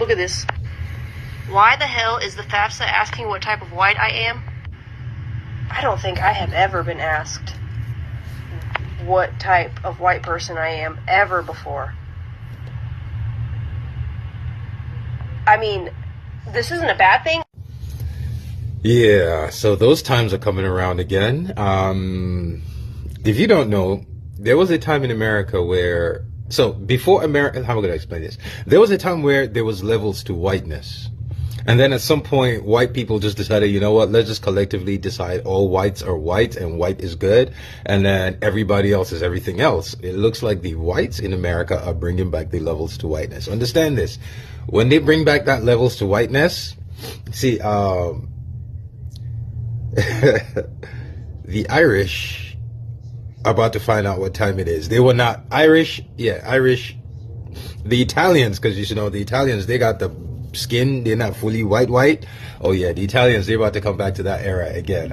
Look at this. Why the hell is the FAFSA asking what type of white I am? I don't think I have ever been asked what type of white person I am ever before. I mean, this isn't a bad thing. Yeah, so those times are coming around again. If you don't know, there was a time in America where, so before America, how am I going to explain this? There was a time where there was levels to whiteness. And then at some point, white people just decided, you know what, let's just collectively decide all whites are white and white is good. And then everybody else is everything else. It looks like the whites in America are bringing back the levels to whiteness. Understand this. When they bring back that levels to whiteness, see, the Irish are about to find out what time it is. They were not Irish. Yeah, Irish. The Italians, because you should know the Italians, they got the skin, they're not fully white. Oh yeah, the Italians, they're about to come back to that era again.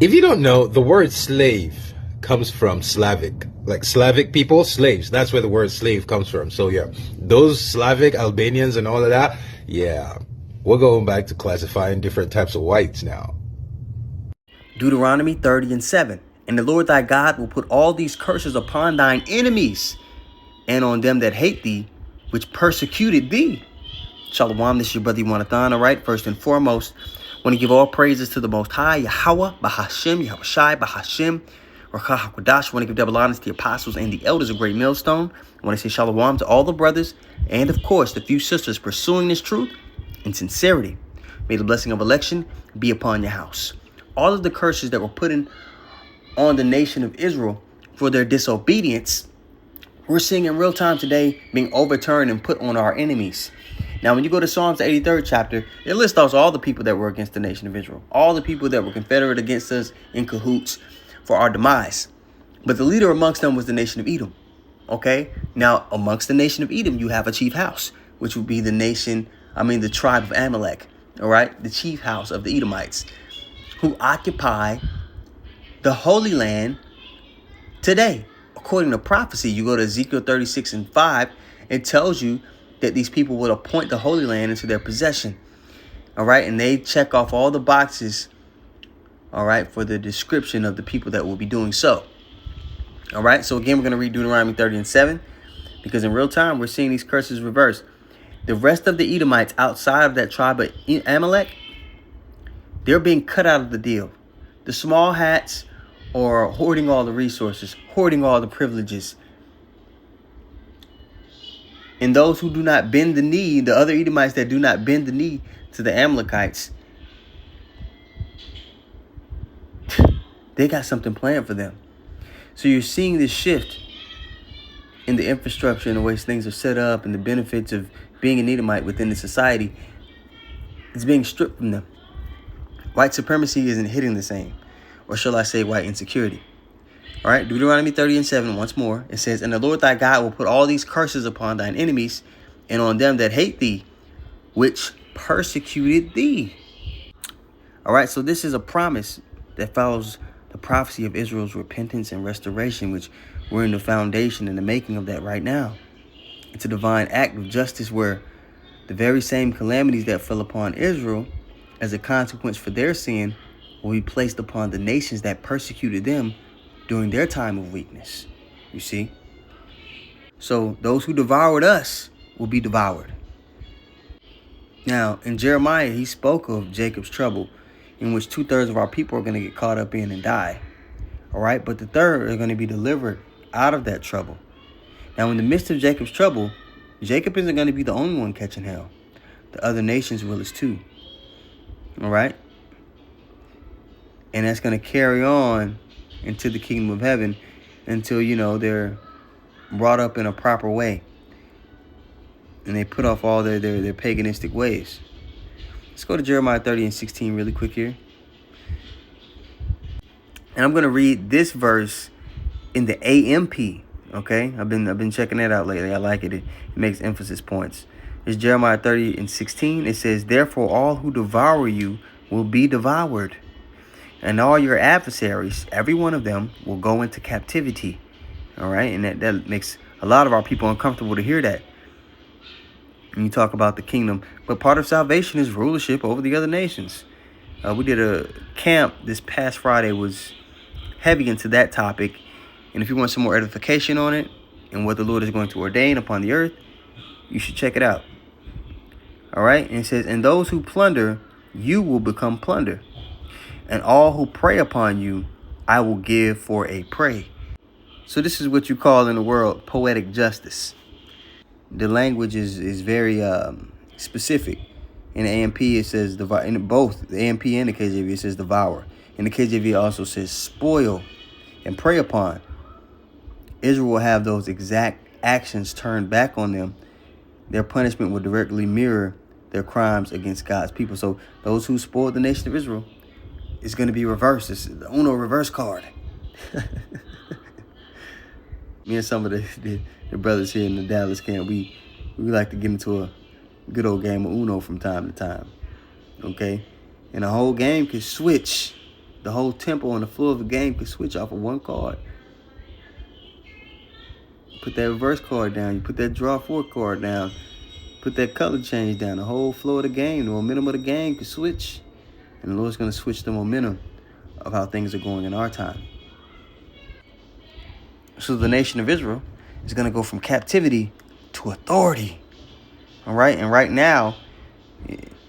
If you don't know, the word slave comes from Slavic, like Slavic people, slaves. That's where the word slave comes from. So yeah, those Slavic Albanians and all of that, yeah, we're going back to classifying different types of whites now. Deuteronomy 30:7. And the Lord thy God will put all these curses upon thine enemies and on them that hate thee, which persecuted thee. Shalom, this is your brother Yonathan. All right, first and foremost, I want to give all praises to the Most High, Yahweh, Bahashem, Yahushai, Bahashem, Rakah HaKodash. I want to give double honors to the apostles and the elders of Great Millstone. I want to say shalom to all the brothers and, of course, the few sisters pursuing this truth in sincerity. May the blessing of election be upon your house. All of the curses that were put on the nation of Israel for their disobedience, we're seeing in real time today being overturned and put on our enemies. Now, when you go to Psalms, the 83rd chapter, it lists out all the people that were against the nation of Israel, all the people that were confederate against us in cahoots for our demise. But the leader amongst them was the nation of Edom. Okay, now amongst the nation of Edom, you have a chief house, which would be the tribe of Amalek. All right, the chief house of the Edomites, who occupy the Holy Land today. According to prophecy, you go to Ezekiel 36:5, it tells you that these people would appoint the Holy Land into their possession. All right, and they check off all the boxes, all right, for the description of the people that will be doing so. All right, so again, we're going to read Deuteronomy 30:7, because in real time, we're seeing these curses reversed. The rest of the Edomites outside of that tribe of Amalek, they're being cut out of the deal. The small hats are hoarding all the resources, hoarding all the privileges. And those who do not bend the knee, the other Edomites that do not bend the knee to the Amalekites, they got something planned for them. So you're seeing this shift in the infrastructure and the way things are set up and the benefits of being an Edomite within the society. It's being stripped from them. White supremacy isn't hitting the same. Or shall I say white insecurity. All right, Deuteronomy 30:7, once more. It says, and the Lord thy God will put all these curses upon thine enemies and on them that hate thee, which persecuted thee. All right, so this is a promise that follows the prophecy of Israel's repentance and restoration, which we're in the foundation and the making of that right now. It's a divine act of justice where the very same calamities that fell upon Israel as a consequence for their sin will be placed upon the nations that persecuted them during their time of weakness. You see? So those who devoured us will be devoured. Now, in Jeremiah, he spoke of Jacob's trouble, in which 2/3 of our people are going to get caught up in and die. All right? But the third are going to be delivered out of that trouble. Now, in the midst of Jacob's trouble, Jacob isn't going to be the only one catching hell. The other nations will as too. All right? And that's going to carry on into the kingdom of heaven until, they're brought up in a proper way. And they put off all their paganistic ways. Let's go to Jeremiah 30:16 really quick here. And I'm going to read this verse in the AMP. Okay? I've been checking that out lately. I like it. It makes emphasis points. It's Jeremiah 30:16. It says, therefore all who devour you will be devoured. And all your adversaries, every one of them, will go into captivity. All right? And that makes a lot of our people uncomfortable to hear that. And you talk about the kingdom. But part of salvation is rulership over the other nations. We did a camp this past Friday, was heavy into that topic. And if you want some more edification on it and what the Lord is going to ordain upon the earth, you should check it out. All right. And it says, and those who plunder, you will become plunder. And all who prey upon you, I will give for a prey. So this is what you call in the world poetic justice. The language is very specific. In the AMP, it says, in both the AMP and the KJV, it says devour. In the KJV, also says spoil and prey upon. Israel will have those exact actions turned back on them. Their punishment will directly mirror their crimes against God's people. So those who spoiled the nation of Israel, it's going to be reversed. It's the Uno reverse card. Me and some of the brothers here in the Dallas camp, we like to get into a good old game of Uno from time to time. Okay? And the whole game could switch. The whole tempo on the floor of the game could switch off of one card. Put that reverse card down. You put that draw four card down. Put that color change down. The whole flow of the game, the momentum of the game could switch. And the Lord's going to switch the momentum of how things are going in our time. So the nation of Israel is going to go from captivity to authority. All right? And right now,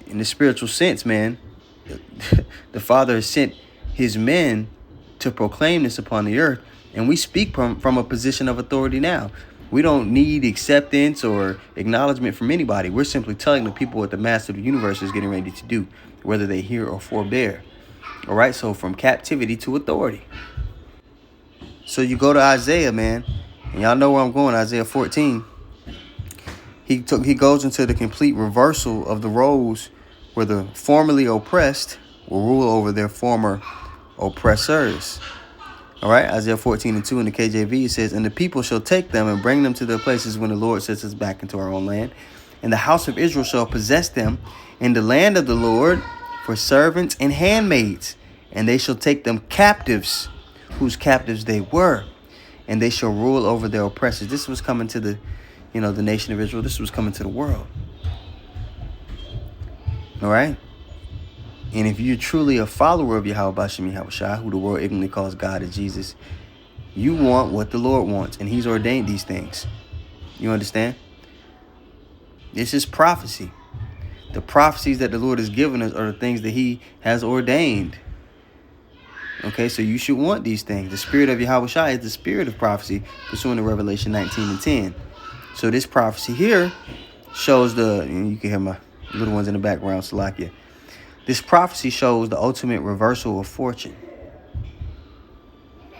in the spiritual sense, man, the Father has sent his men to proclaim this upon the earth. And we speak from a position of authority now. We don't need acceptance or acknowledgement from anybody. We're simply telling the people what the master of the universe is getting ready to do, whether they hear or forbear. All right, so from captivity to authority. So you go to Isaiah, man, and y'all know where I'm going, Isaiah 14. He goes into the complete reversal of the roles where the formerly oppressed will rule over their former oppressors. All right, Isaiah 14:2 in the KJV, it says, and the people shall take them and bring them to their places when the Lord sets us back into our own land. And the house of Israel shall possess them in the land of the Lord for servants and handmaids. And they shall take them captives, whose captives they were. And they shall rule over their oppressors. This was coming to the nation of Israel. This was coming to the world. All right. And if you're truly a follower of Yahweh Bashim Yahushua, who the world ignorantly calls God and Jesus, you want what the Lord wants, and he's ordained these things. You understand? This is prophecy. The prophecies that the Lord has given us are the things that he has ordained. Okay, so you should want these things. The spirit of Yahushua is the spirit of prophecy, pursuant to Revelation 19:10. So this prophecy here shows you can hear my little ones in the background, Salakia. This prophecy shows the ultimate reversal of fortune.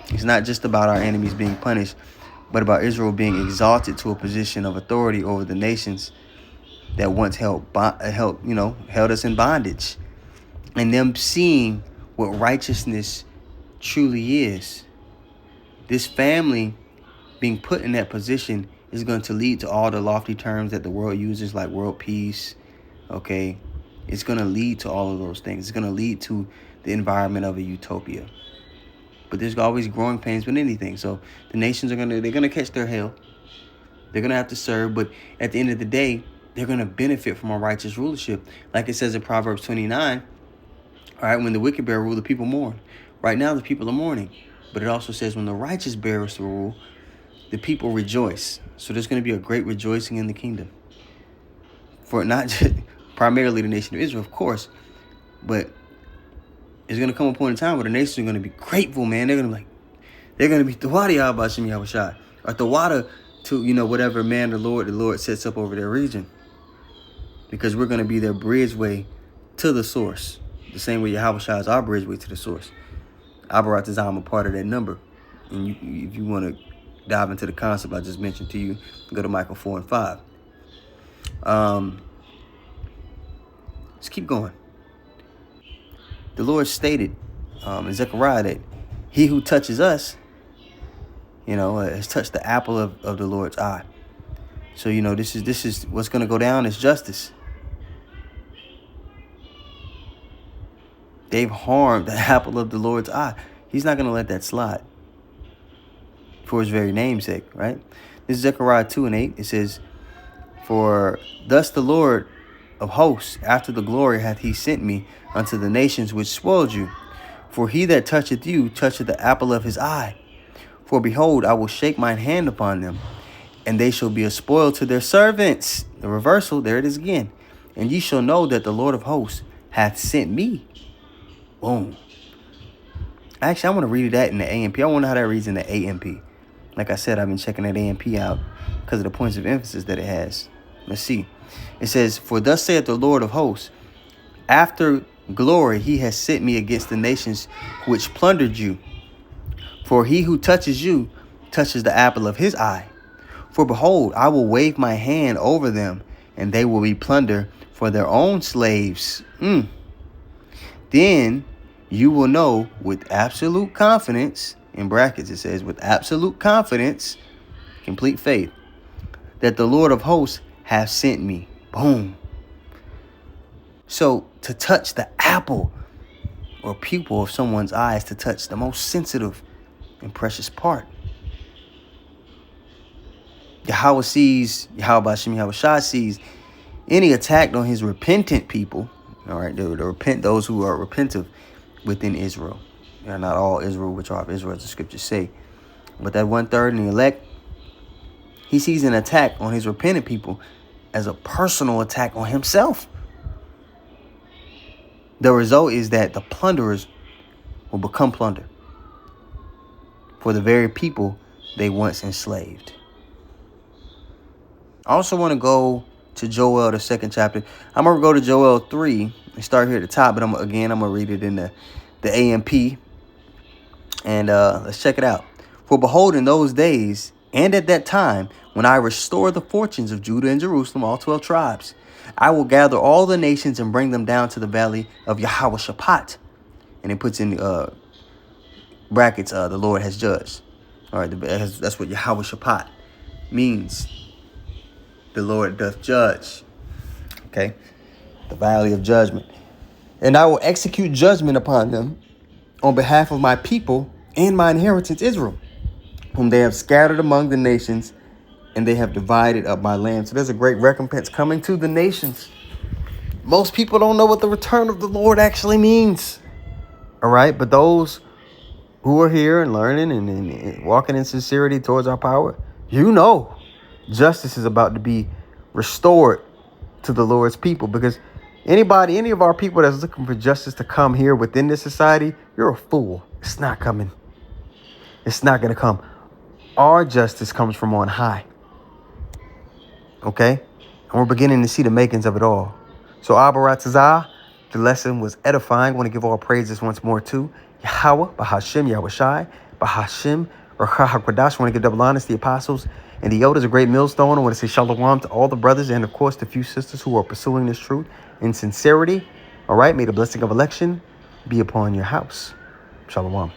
It's not just about our enemies being punished, but about Israel being exalted to a position of authority over the nations that once held us in bondage, and them seeing what righteousness truly is. This family being put in that position is going to lead to all the lofty terms that the world uses, like world peace. Okay. It's going to lead to all of those things. It's going to lead to the environment of a utopia. But there's always growing pains with anything. So the nations they're going to catch their hell. They're going to have to serve. But at the end of the day, they're going to benefit from a righteous rulership. Like it says in Proverbs 29, all right, when the wicked bear rule, the people mourn. Right now, the people are mourning. But it also says when the righteous bears the rule, the people rejoice. So there's going to be a great rejoicing in the kingdom. For not just primarily the nation of Israel, of course, but it's going to come a point in time where the nations are going to be grateful, man. They're going to be Tawadi Abashim Yahushua, or Tawada to, whatever man the Lord sets up over their region. Because we're going to be their bridgeway to the source. The same way Yahushua is our bridgeway to the source. Abarat is I'm a part of that number. And if you want to dive into the concept I just mentioned to you, go to Micah 4 and 5. Let's keep going. The Lord stated in Zechariah that he who touches us, has touched the apple of the Lord's eye. So, this is what's going to go down is justice. They've harmed the apple of the Lord's eye. He's not going to let that slide for his very name's sake, right? This is Zechariah 2 and 8. It says, For thus the Lord of hosts, after the glory hath he sent me unto the nations which spoiled you. For he that toucheth you toucheth the apple of his eye. For behold, I will shake mine hand upon them, and they shall be a spoil to their servants. The reversal, there it is again. And ye shall know that the Lord of hosts hath sent me. Boom. Actually, I want to read that in the AMP. I want to know how that reads in the AMP. Like I said, I've been checking that AMP out because of the points of emphasis that it has. Let's see. It says, for thus saith the Lord of hosts, after glory he has sent me against the nations which plundered you. For he who touches you touches the apple of his eye. For behold, I will wave my hand over them, and they will be plunder for their own slaves. Then you will know with absolute confidence, in brackets it says, with absolute confidence, complete faith, that the Lord of hosts hath sent me. Boom. So to touch the apple or pupil of someone's eye is to touch the most sensitive and precious part. Yahweh Shai sees any attack on his repentant people. All right, those who are repentant within Israel. They are not all Israel, which are of Israel, as the scriptures say. But that 1/3 in the elect, he sees an attack on his repentant people as a personal attack on himself. The result is that the plunderers will become plunder for the very people they once enslaved. I also want to go to Joel, the 2nd chapter. I'm going to go to Joel 3 and start here at the top, but I'm going to read it in the AMP. And let's check it out. For behold, in those days and at that time, when I restore the fortunes of Judah and Jerusalem, all 12 tribes, I will gather all the nations and bring them down to the valley of Yahweh Shaphat. And it puts in brackets, the Lord has judged. All right, that's what Yahweh Shaphat means. The Lord doth judge. Okay, the valley of judgment. And I will execute judgment upon them on behalf of my people and my inheritance Israel, whom they have scattered among the nations, and they have divided up my land. So there's a great recompense coming to the nations. Most people don't know what the return of the Lord actually means. All right, but those who are here and learning and walking in sincerity towards our power, you know, justice is about to be restored to the Lord's people. Because any of our people that's looking for justice to come here within this society, you're a fool. It's not coming. It's not going to come. Our justice comes from on high. Okay? And we're beginning to see the makings of it all. So Abaratazah, the lesson was edifying. I want to give all praises once more to Yahweh, Bahashim, Yahweh Shai, Bahashim, Rakha HaKodash. I want to give double honors to the apostles and the elders, a great millstone. I want to say shalom to all the brothers and, of course, the few sisters who are pursuing this truth in sincerity. All right, may the blessing of election be upon your house. Shalom.